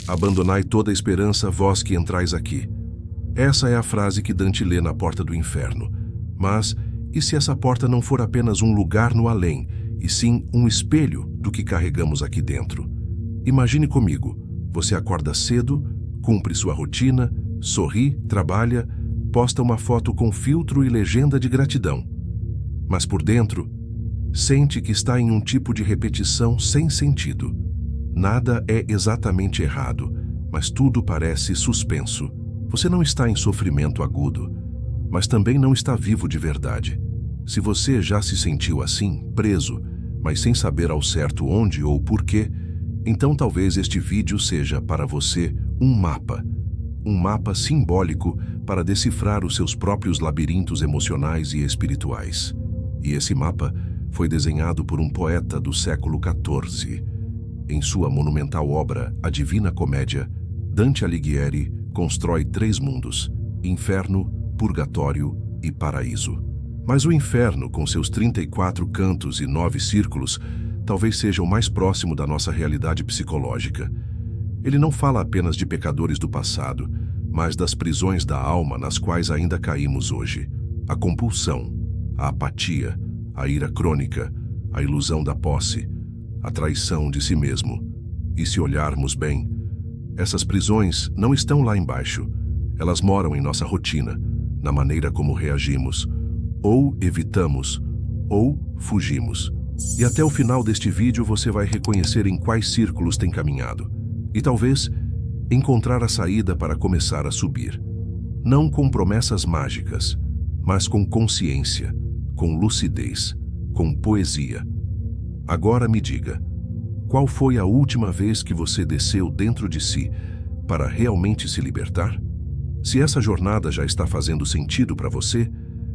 Abandonai toda a esperança, vós que entrais aqui. Essa é a frase que Dante lê na porta do inferno. Mas, e se essa porta não for apenas um lugar no além, e sim um espelho do que carregamos aqui dentro? Imagine comigo, você acorda cedo, cumpre sua rotina, sorri, trabalha, posta uma foto com filtro e legenda de gratidão. Mas por dentro, sente que está em um tipo de repetição sem sentido. Nada é exatamente errado, mas tudo parece suspenso. Você não está em sofrimento agudo, mas também não está vivo de verdade. Se você já se sentiu assim, preso, mas sem saber ao certo onde ou porquê, então talvez este vídeo seja para você um mapa simbólico para decifrar os seus próprios labirintos emocionais e espirituais. E esse mapa foi desenhado por um poeta do século XIV. Em sua monumental obra, A Divina Comédia, Dante Alighieri constrói 3 mundos: inferno, purgatório e paraíso. Mas o inferno, com seus 34 cantos e 9 círculos, talvez seja o mais próximo da nossa realidade psicológica. Ele não fala apenas de pecadores do passado, mas das prisões da alma nas quais ainda caímos hoje. A compulsão, a apatia, a ira crônica, a ilusão da posse, a traição de si mesmo. E se olharmos bem, essas prisões não estão lá embaixo. Elas moram em nossa rotina, na maneira como reagimos, ou evitamos, ou fugimos. E até o final deste vídeo você vai reconhecer em quais círculos tem caminhado. E talvez encontrar a saída para começar a subir. Não com promessas mágicas, mas com consciência, com lucidez, com poesia. Agora me diga, qual foi a última vez que você desceu dentro de si para realmente se libertar? Se essa jornada já está fazendo sentido para você,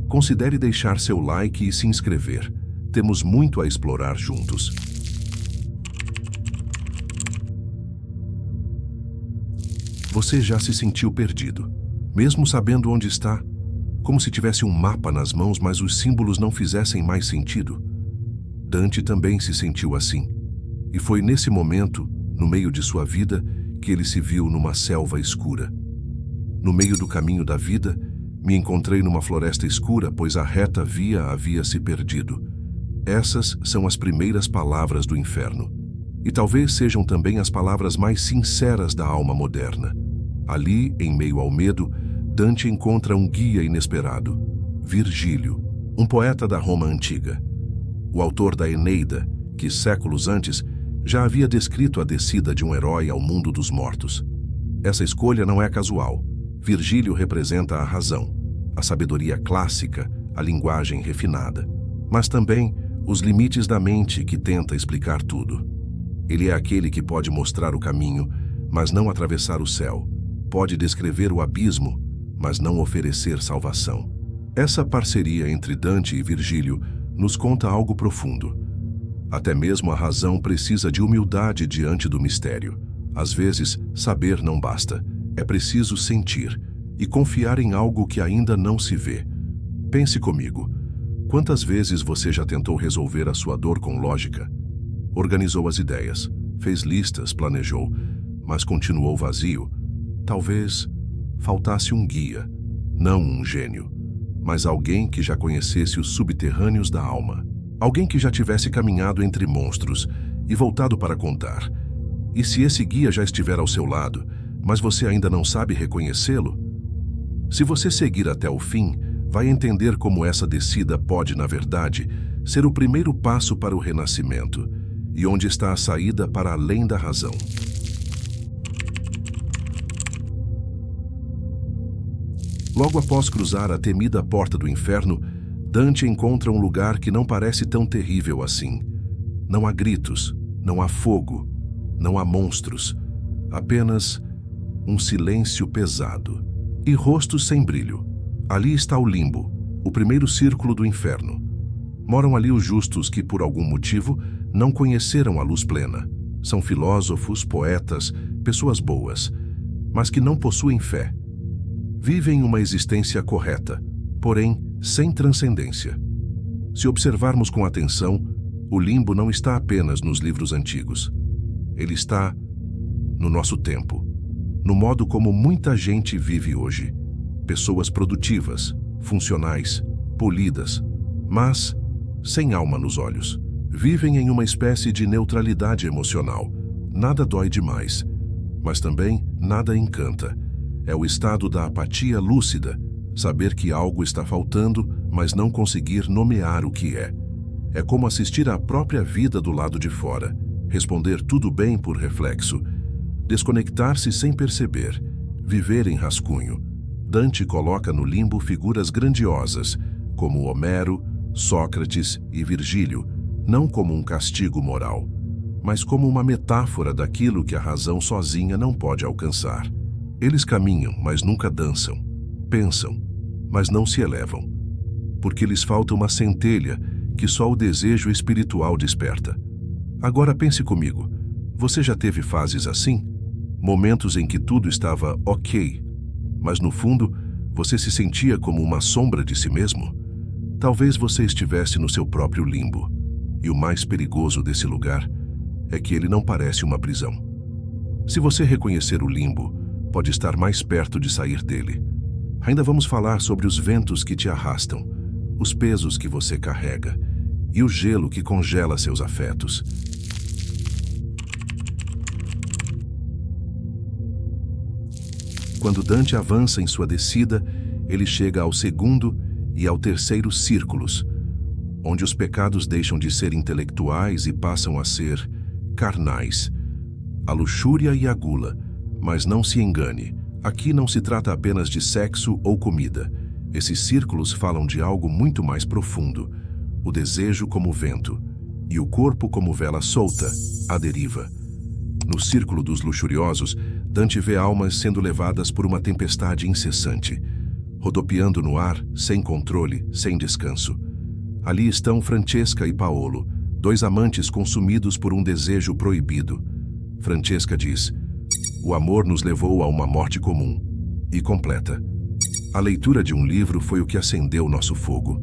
considere deixar seu like e se inscrever. Temos muito a explorar juntos. Você já se sentiu perdido, mesmo sabendo onde está? Como se tivesse um mapa nas mãos, mas os símbolos não fizessem mais sentido? Dante também se sentiu assim. E foi nesse momento, no meio de sua vida, que ele se viu numa selva escura. No meio do caminho da vida, me encontrei numa floresta escura, pois a reta via havia se perdido. Essas são as primeiras palavras do inferno. E talvez sejam também as palavras mais sinceras da alma moderna. Ali, em meio ao medo, Dante encontra um guia inesperado, Virgílio, um poeta da Roma antiga. O autor da Eneida, que séculos antes já havia descrito a descida de um herói ao mundo dos mortos. Essa escolha não é casual. Virgílio representa a razão, a sabedoria clássica, a linguagem refinada, mas também os limites da mente que tenta explicar tudo. Ele é aquele que pode mostrar o caminho, mas não atravessar o céu. Pode descrever o abismo, mas não oferecer salvação. Essa parceria entre Dante e Virgílio nos conta algo profundo. Até mesmo a razão precisa de humildade diante do mistério. Às vezes, saber não basta. É preciso sentir e confiar em algo que ainda não se vê. Pense comigo. Quantas vezes você já tentou resolver a sua dor com lógica? Organizou as ideias, fez listas, planejou, mas continuou vazio. Talvez faltasse um guia, não um gênio, mas alguém que já conhecesse os subterrâneos da alma. Alguém que já tivesse caminhado entre monstros e voltado para contar. E se esse guia já estiver ao seu lado, mas você ainda não sabe reconhecê-lo? Se você seguir até o fim, vai entender como essa descida pode, na verdade, ser o primeiro passo para o renascimento, e onde está a saída para além da razão. Logo após cruzar a temida porta do inferno, Dante encontra um lugar que não parece tão terrível assim. Não há gritos, não há fogo, não há monstros, apenas um silêncio pesado e rostos sem brilho. Ali está o limbo, o primeiro círculo do inferno. Moram ali os justos que, por algum motivo, não conheceram a luz plena. São filósofos, poetas, pessoas boas, mas que não possuem fé. Vivem uma existência correta, porém sem transcendência. Se observarmos com atenção, o limbo não está apenas nos livros antigos. Ele está no nosso tempo. no modo como muita gente vive hoje. Pessoas produtivas, funcionais, polidas, mas sem alma nos olhos. Vivem em uma espécie de neutralidade emocional. Nada dói demais, mas também nada encanta. É o estado da apatia lúcida, saber que algo está faltando, mas não conseguir nomear o que é. É como assistir à própria vida do lado de fora, responder tudo bem por reflexo, desconectar-se sem perceber, viver em rascunho. Dante coloca no limbo figuras grandiosas, como Homero, Sócrates e Virgílio, não como um castigo moral, mas como uma metáfora daquilo que a razão sozinha não pode alcançar. Eles caminham, mas nunca dançam. Pensam, mas não se elevam. Porque lhes falta uma centelha que só o desejo espiritual desperta. Agora pense comigo, você já teve fases assim? Momentos em que tudo estava ok, mas no fundo você se sentia como uma sombra de si mesmo? Talvez você estivesse no seu próprio limbo. E o mais perigoso desse lugar é que ele não parece uma prisão. Se você reconhecer o limbo, pode estar mais perto de sair dele. Ainda vamos falar sobre os ventos que te arrastam, os pesos que você carrega e o gelo que congela seus afetos. Quando Dante avança em sua descida, ele chega ao segundo e ao terceiro círculos, onde os pecados deixam de ser intelectuais e passam a ser carnais. A luxúria e a gula, mas não se engane, aqui não se trata apenas de sexo ou comida. Esses círculos falam de algo muito mais profundo, o desejo como vento e o corpo como vela solta, à deriva. No círculo dos luxuriosos, Dante vê almas sendo levadas por uma tempestade incessante, rodopiando no ar, sem controle, sem descanso. Ali estão Francesca e Paolo, dois amantes consumidos por um desejo proibido. Francesca diz: "O amor nos levou a uma morte comum." E completa: "A leitura de um livro foi o que acendeu nosso fogo."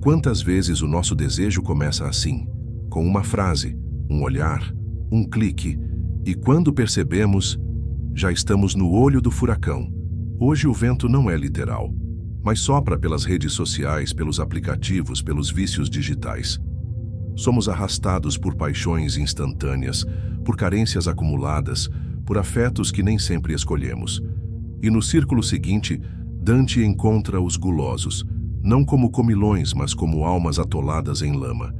Quantas vezes o nosso desejo começa assim, com uma frase, um olhar, um clique, e quando percebemos, já estamos no olho do furacão. Hoje o vento não é literal, mas sopra pelas redes sociais, pelos aplicativos, pelos vícios digitais. Somos arrastados por paixões instantâneas, por carências acumuladas, por afetos que nem sempre escolhemos. E no círculo seguinte, Dante encontra os gulosos, não como comilões, mas como almas atoladas em lama,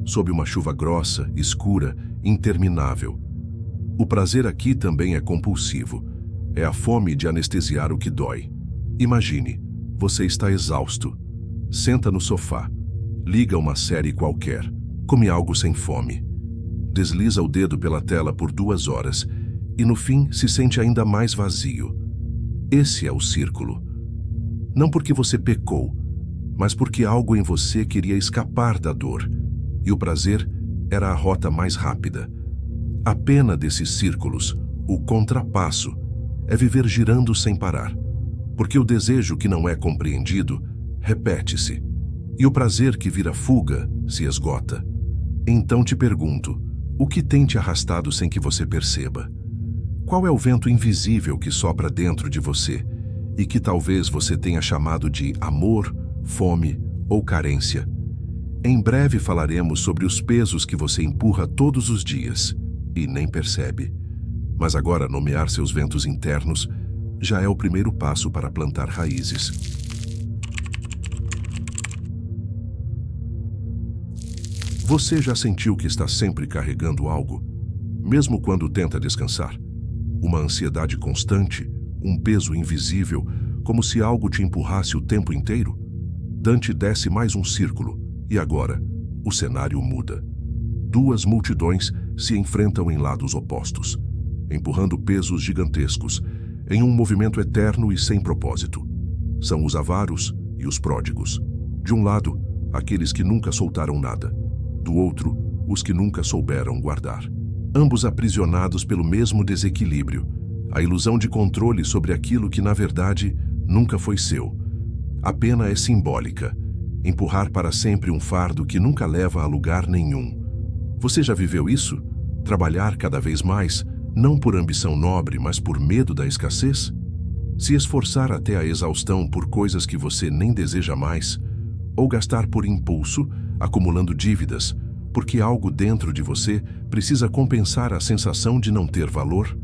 sob uma chuva grossa, escura, interminável. O prazer aqui também é compulsivo. É a fome de anestesiar o que dói. Imagine, você está exausto. Senta no sofá. Liga uma série qualquer. Come algo sem fome. Desliza o dedo pela tela por 2 horas e no fim se sente ainda mais vazio. Esse é o círculo. Não porque você pecou, mas porque algo em você queria escapar da dor. E o prazer era a rota mais rápida. A pena desses círculos, o contrapasso, é viver girando sem parar. Porque o desejo que não é compreendido repete-se, e o prazer que vira fuga se esgota. Então te pergunto, o que tem te arrastado sem que você perceba? Qual é o vento invisível que sopra dentro de você e que talvez você tenha chamado de amor, fome ou carência? Em breve falaremos sobre os pesos que você empurra todos os dias e nem percebe. Mas agora nomear seus ventos internos já é o primeiro passo para plantar raízes. Você já sentiu que está sempre carregando algo, mesmo quando tenta descansar? Uma ansiedade constante, um peso invisível, como se algo te empurrasse o tempo inteiro? Dante desce mais um círculo, e agora, o cenário muda. 2 multidões se enfrentam em lados opostos, empurrando pesos gigantescos, em um movimento eterno e sem propósito. São os avaros e os pródigos. De um lado, aqueles que nunca soltaram nada. Do outro, os que nunca souberam guardar. Ambos aprisionados pelo mesmo desequilíbrio, a ilusão de controle sobre aquilo que, na verdade, nunca foi seu. A pena é simbólica, empurrar para sempre um fardo que nunca leva a lugar nenhum. Você já viveu isso? Trabalhar cada vez mais, não por ambição nobre, mas por medo da escassez? Se esforçar até a exaustão por coisas que você nem deseja mais, ou gastar por impulso, acumulando dívidas, porque algo dentro de você precisa compensar a sensação de não ter valor?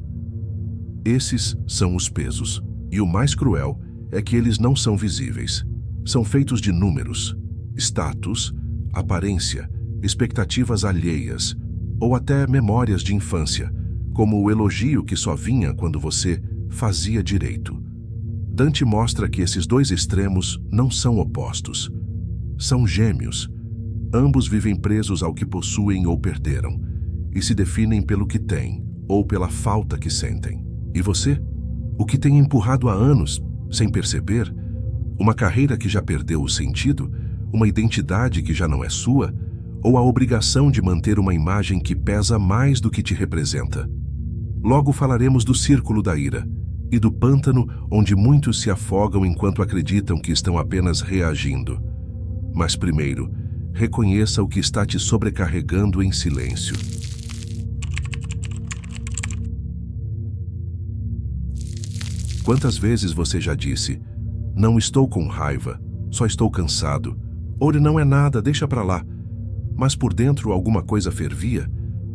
Esses são os pesos, e o mais cruel é que eles não são visíveis. São feitos de números, status, aparência, expectativas alheias, ou até memórias de infância, como o elogio que só vinha quando você fazia direito. Dante mostra que esses dois extremos não são opostos. São gêmeos. Ambos vivem presos ao que possuem ou perderam, e se definem pelo que têm, ou pela falta que sentem. E você? O que tem empurrado há anos, sem perceber? Uma carreira que já perdeu o sentido? Uma identidade que já não é sua? Ou a obrigação de manter uma imagem que pesa mais do que te representa? Logo falaremos do círculo da ira e do pântano onde muitos se afogam enquanto acreditam que estão apenas reagindo. Mas primeiro, reconheça o que está te sobrecarregando em silêncio. Quantas vezes você já disse: "Não estou com raiva, só estou cansado", ou "Não é nada, deixa pra lá", mas por dentro alguma coisa fervia?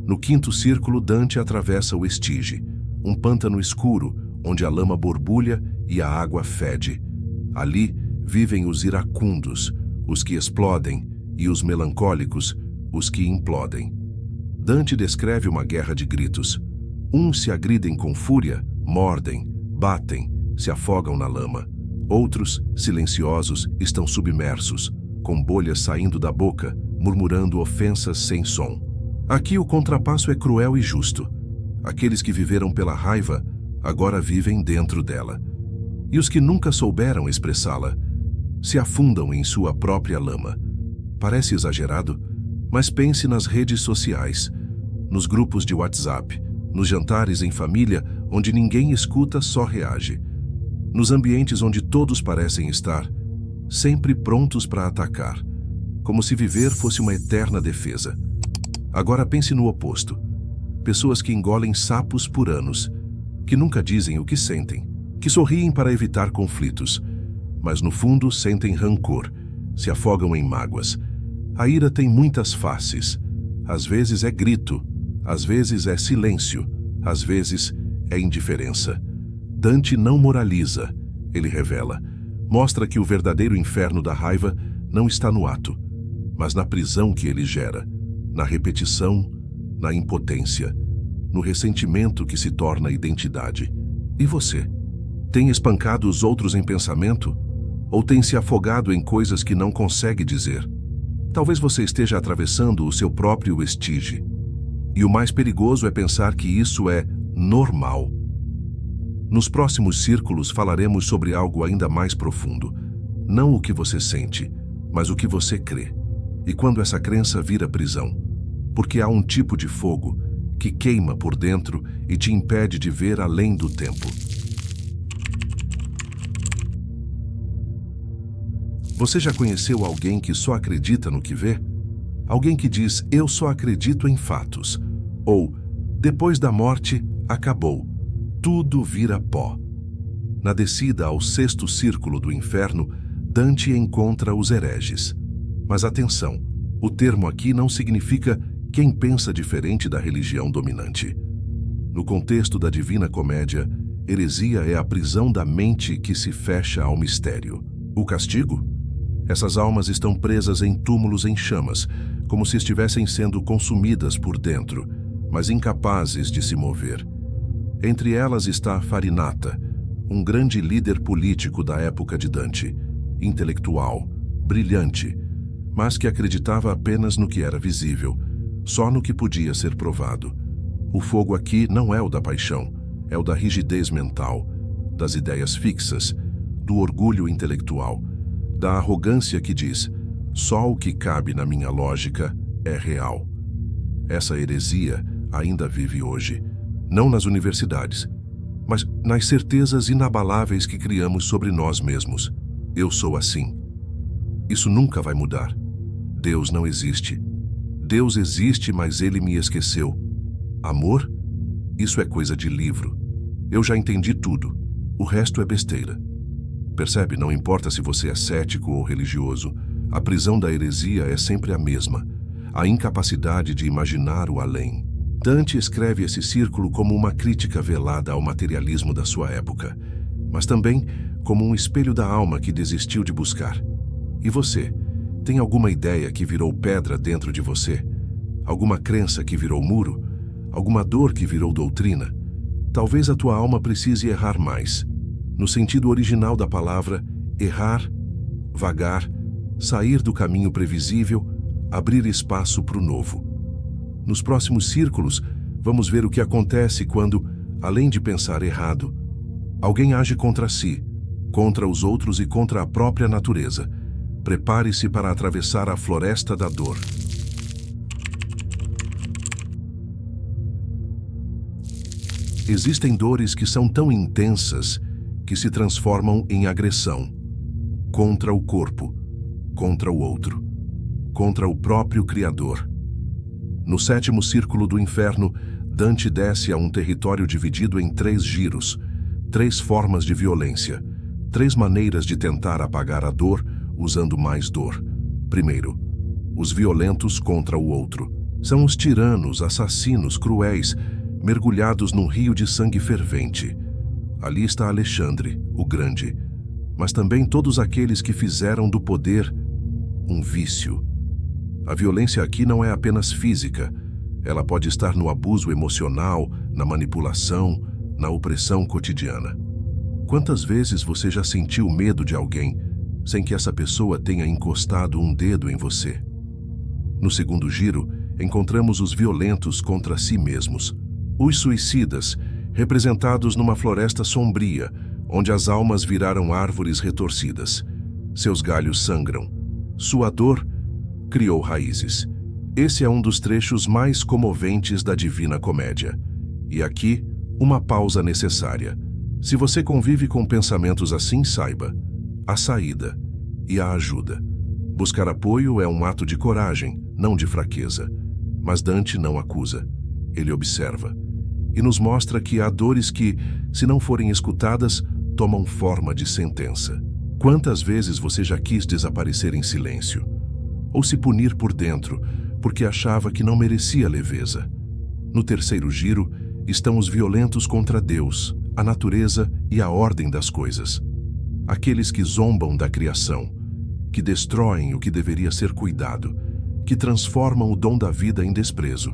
No quinto círculo, Dante atravessa o Estige, um pântano escuro onde a lama borbulha e a água fede. Ali vivem os iracundos, os que explodem, e os melancólicos, os que implodem. Dante descreve uma guerra de gritos. Uns se agridem com fúria, mordem, batem, se afogam na lama. Outros, silenciosos, estão submersos, com bolhas saindo da boca, murmurando ofensas sem som. Aqui o contrapasso é cruel e justo. Aqueles que viveram pela raiva, agora vivem dentro dela. E os que nunca souberam expressá-la, se afundam em sua própria lama. Parece exagerado, mas pense nas redes sociais, nos grupos de WhatsApp, nos jantares em família onde ninguém escuta, só reage. Nos ambientes onde todos parecem estar, sempre prontos para atacar, como se viver fosse uma eterna defesa. Agora pense no oposto. Pessoas que engolem sapos por anos, que nunca dizem o que sentem, que sorriem para evitar conflitos, mas no fundo sentem rancor, se afogam em mágoas. A ira tem muitas faces. Às vezes é grito, às vezes é silêncio, às vezes é indiferença. Dante não moraliza, ele revela. Mostra que o verdadeiro inferno da raiva não está no ato, mas na prisão que ele gera, na repetição, na impotência, no ressentimento que se torna identidade. E você? Tem espancado os outros em pensamento? Ou tem se afogado em coisas que não consegue dizer? Talvez você esteja atravessando o seu próprio Estige. E o mais perigoso é pensar que isso é normal. Nos próximos círculos falaremos sobre algo ainda mais profundo. Não o que você sente, mas o que você crê. E quando essa crença vira prisão, porque há um tipo de fogo que queima por dentro e te impede de ver além do tempo. Você já conheceu alguém que só acredita no que vê? Alguém que diz, eu só acredito em fatos. Ou, depois da morte, acabou. Tudo vira pó. Na descida ao sexto círculo do inferno, Dante encontra os hereges. Mas atenção, o termo aqui não significa quem pensa diferente da religião dominante. No contexto da Divina Comédia, heresia é a prisão da mente que se fecha ao mistério. O castigo? Essas almas estão presas em túmulos em chamas, como se estivessem sendo consumidas por dentro, mas incapazes de se mover. Entre elas está Farinata, um grande líder político da época de Dante, intelectual, brilhante, mas que acreditava apenas no que era visível, só no que podia ser provado. O fogo aqui não é o da paixão, é o da rigidez mental, das ideias fixas, do orgulho intelectual, da arrogância que diz, só o que cabe na minha lógica é real. Essa heresia ainda vive hoje, não nas universidades, mas nas certezas inabaláveis que criamos sobre nós mesmos. Eu sou assim. Isso nunca vai mudar. Deus não existe. Deus existe, mas ele me esqueceu. Amor? Isso é coisa de livro. Eu já entendi tudo. O resto é besteira. Percebe? Não importa se você é cético ou religioso, a prisão da heresia é sempre a mesma. A incapacidade de imaginar o além. Dante escreve esse círculo como uma crítica velada ao materialismo da sua época, mas também como um espelho da alma que desistiu de buscar. E você? Tem alguma ideia que virou pedra dentro de você? Alguma crença que virou muro? Alguma dor que virou doutrina? Talvez a tua alma precise errar mais. No sentido original da palavra, errar, vagar, sair do caminho previsível, abrir espaço para o novo. Nos próximos círculos, vamos ver o que acontece quando, além de pensar errado, alguém age contra si, contra os outros e contra a própria natureza. Prepare-se para atravessar a floresta da dor. Existem dores que são tão intensas que se transformam em agressão contra o corpo, contra o outro, contra o próprio Criador. No 7º círculo do inferno, Dante desce a um território dividido em 3 giros, 3 formas de violência, 3 maneiras de tentar apagar a dor usando mais dor. Primeiro, os violentos contra o outro. São os tiranos, assassinos, cruéis, mergulhados num rio de sangue fervente. Ali está Alexandre, o Grande, mas também todos aqueles que fizeram do poder um vício. A violência aqui não é apenas física, ela pode estar no abuso emocional, na manipulação, na opressão cotidiana. Quantas vezes você já sentiu medo de alguém sem que essa pessoa tenha encostado um dedo em você? No 2º giro, encontramos os violentos contra si mesmos. Os suicidas, representados numa floresta sombria, onde as almas viraram árvores retorcidas. Seus galhos sangram. Sua dor criou raízes. Esse é um dos trechos mais comoventes da Divina Comédia. E aqui, uma pausa necessária. Se você convive com pensamentos assim, saiba a saída e a ajuda. Buscar apoio é um ato de coragem, não de fraqueza. Mas Dante não acusa. Ele observa. E nos mostra que há dores que, se não forem escutadas, tomam forma de sentença. Quantas vezes você já quis desaparecer em silêncio? Ou se punir por dentro, porque achava que não merecia leveza? No 3º giro, estão os violentos contra Deus, a natureza e a ordem das coisas. Aqueles que zombam da criação, que destroem o que deveria ser cuidado, que transformam o dom da vida em desprezo.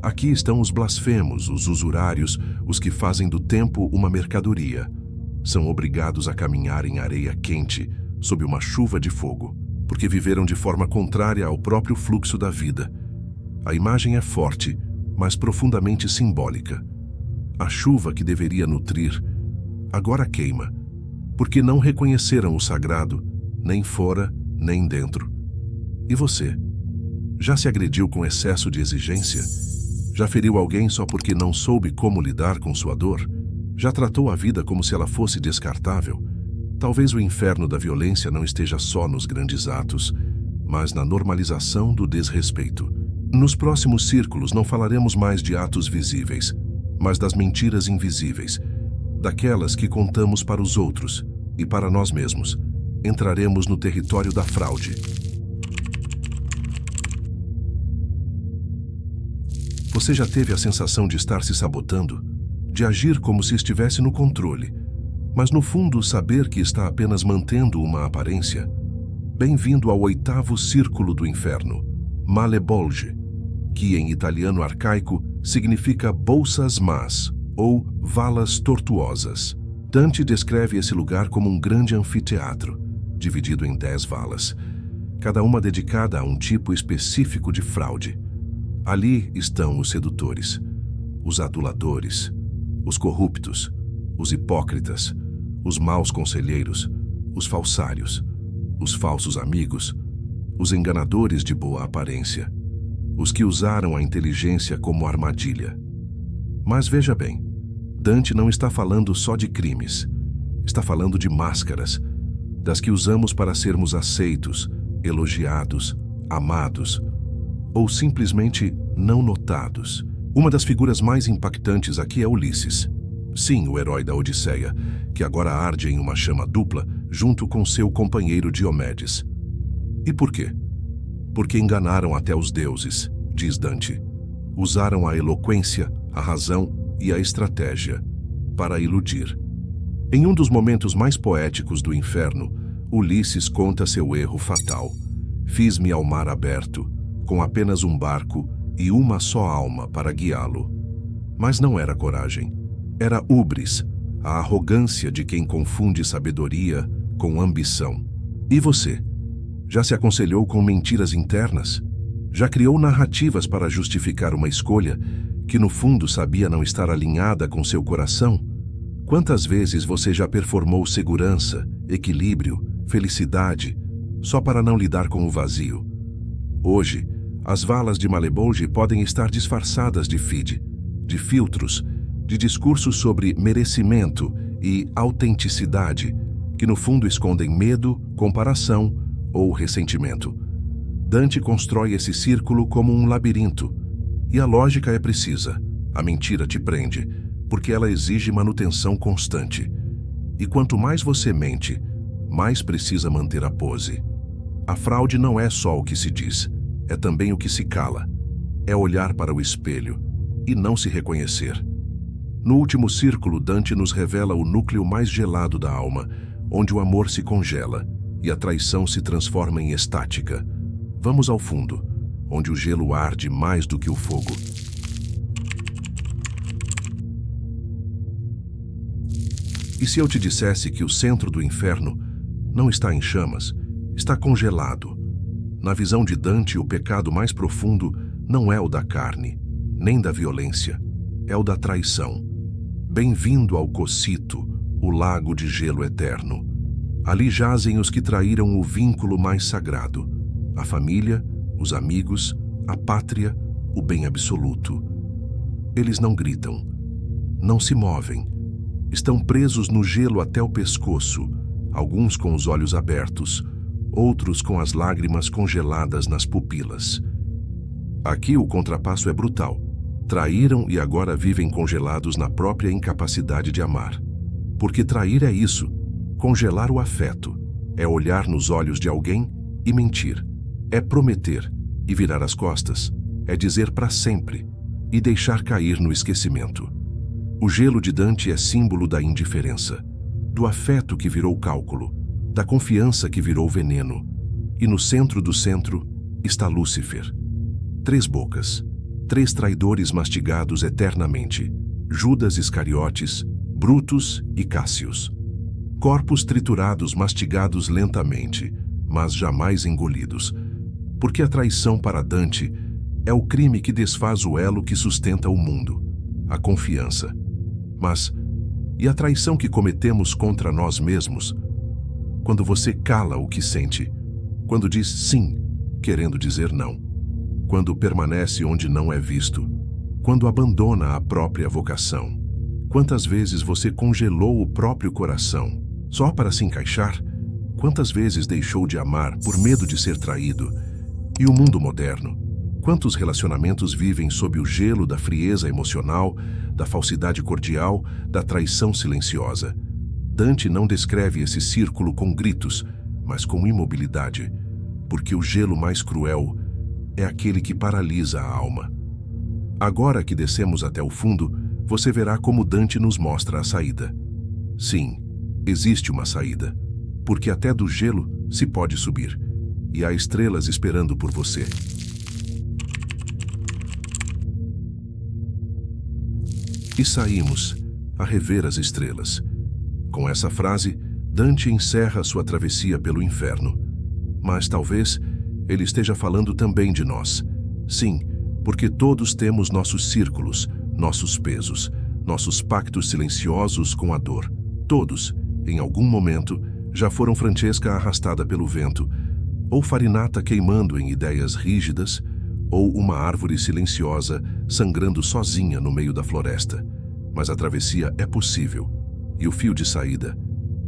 Aqui estão os blasfemos, os usurários, os que fazem do tempo uma mercadoria. São obrigados a caminhar em areia quente, sob uma chuva de fogo, porque viveram de forma contrária ao próprio fluxo da vida. A imagem é forte, mas profundamente simbólica. A chuva que deveria nutrir, agora queima, porque não reconheceram o sagrado, nem fora, nem dentro. E você? Já se agrediu com excesso de exigência? Já feriu alguém só porque não soube como lidar com sua dor? Já tratou a vida como se ela fosse descartável? Talvez o inferno da violência não esteja só nos grandes atos, mas na normalização do desrespeito. Nos próximos círculos não falaremos mais de atos visíveis, mas das mentiras invisíveis, daquelas que contamos para os outros e para nós mesmos. Entraremos no território da fraude. Você já teve a sensação de estar se sabotando? De agir como se estivesse no controle, mas no fundo saber que está apenas mantendo uma aparência? Bem-vindo ao 8º círculo do inferno, Malebolge, que em italiano arcaico significa bolsas más ou valas tortuosas. Dante descreve esse lugar como um grande anfiteatro, dividido em 10 valas, cada uma dedicada a um tipo específico de fraude. Ali estão os sedutores, os aduladores, os corruptos, os hipócritas, os maus conselheiros, os falsários, os falsos amigos, os enganadores de boa aparência, os que usaram a inteligência como armadilha. Mas veja bem, Dante não está falando só de crimes, está falando de máscaras, das que usamos para sermos aceitos, elogiados, amados, ou simplesmente não notados. Uma das figuras mais impactantes aqui é Ulisses. Sim, o herói da Odisseia, que agora arde em uma chama dupla junto com seu companheiro Diomedes. E por quê? Porque enganaram até os deuses, diz Dante. Usaram a eloquência, a razão e a estratégia para iludir. Em um dos momentos mais poéticos do inferno, Ulisses conta seu erro fatal. Fiz-me ao mar aberto, com apenas um barco e uma só alma para guiá-lo. Mas não era coragem. Era hubris, a arrogância de quem confunde sabedoria com ambição. E você? Já se aconselhou com mentiras internas? Já criou narrativas para justificar uma escolha que no fundo sabia não estar alinhada com seu coração? Quantas vezes você já performou segurança, equilíbrio, felicidade, só para não lidar com o vazio? Hoje, as valas de Malebolge podem estar disfarçadas de feed, de filtros, de discursos sobre merecimento e autenticidade, que no fundo escondem medo, comparação ou ressentimento. Dante constrói esse círculo como um labirinto, e a lógica é precisa. A mentira te prende, porque ela exige manutenção constante. E quanto mais você mente, mais precisa manter a pose. A fraude não é só o que se diz, é também o que se cala. É olhar para o espelho e não se reconhecer. No último círculo, Dante nos revela o núcleo mais gelado da alma, onde o amor se congela e a traição se transforma em estática. Vamos ao fundo, onde o gelo arde mais do que o fogo. E se eu te dissesse que o centro do inferno não está em chamas, está congelado? Na visão de Dante, o pecado mais profundo não é o da carne, nem da violência, é o da traição. Bem-vindo ao Cocyto, o lago de gelo eterno. Ali jazem os que traíram o vínculo mais sagrado, a família, os amigos, a pátria, o bem absoluto. Eles não gritam, não se movem. Estão presos no gelo até o pescoço, alguns com os olhos abertos, outros com as lágrimas congeladas nas pupilas. Aqui o contrapasso é brutal. Traíram e agora vivem congelados na própria incapacidade de amar. Porque trair é isso, congelar o afeto, é olhar nos olhos de alguém e mentir, é prometer e virar as costas, é dizer para sempre e deixar cair no esquecimento. O gelo de Dante é símbolo da indiferença, do afeto que virou cálculo, da confiança que virou veneno. E no centro do centro está Lúcifer. 3 bocas, 3 traidores mastigados eternamente, Judas Iscariotes, Brutus e Cássius. Corpos triturados, mastigados lentamente, mas jamais engolidos. Porque a traição para Dante é o crime que desfaz o elo que sustenta o mundo, a confiança. Mas, e a traição que cometemos contra nós mesmos? Quando você cala o que sente, quando diz sim, querendo dizer não, quando permanece onde não é visto, quando abandona a própria vocação. Quantas vezes você congelou o próprio coração, só para se encaixar? Quantas vezes deixou de amar por medo de ser traído? E o mundo moderno? Quantos relacionamentos vivem sob o gelo da frieza emocional, da falsidade cordial, da traição silenciosa? Dante não descreve esse círculo com gritos, mas com imobilidade, porque o gelo mais cruel é aquele que paralisa a alma. Agora que descemos até o fundo, você verá como Dante nos mostra a saída. Sim, existe uma saída, porque até do gelo se pode subir, e há estrelas esperando por você. E saímos a rever as estrelas. Com essa frase, Dante encerra sua travessia pelo inferno. Mas talvez ele esteja falando também de nós. Sim, porque todos temos nossos círculos, nossos pesos, nossos pactos silenciosos com a dor. Todos, em algum momento, já foram Francesca arrastada pelo vento, ou Farinata queimando em ideias rígidas, ou uma árvore silenciosa sangrando sozinha no meio da floresta. Mas a travessia é possível, e o fio de saída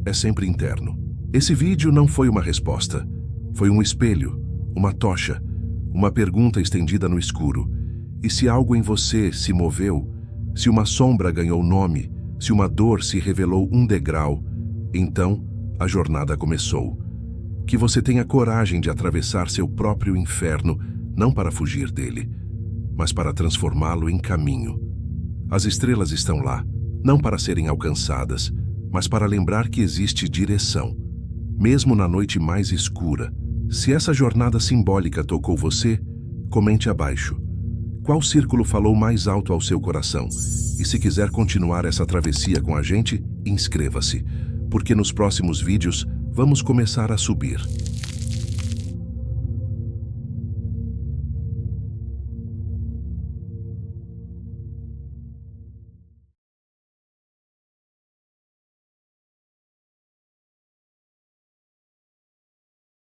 é sempre interno. Esse vídeo não foi uma resposta, foi um espelho, uma tocha, uma pergunta estendida no escuro. E se algo em você se moveu, se uma sombra ganhou nome, se uma dor se revelou um degrau, então a jornada começou. Que você tenha coragem de atravessar seu próprio inferno, não para fugir dele, mas para transformá-lo em caminho. As estrelas estão lá, não para serem alcançadas, mas para lembrar que existe direção, mesmo na noite mais escura. Se essa jornada simbólica tocou você, comente abaixo. Qual círculo falou mais alto ao seu coração? E se quiser continuar essa travessia com a gente, inscreva-se, porque nos próximos vídeos vamos começar a subir.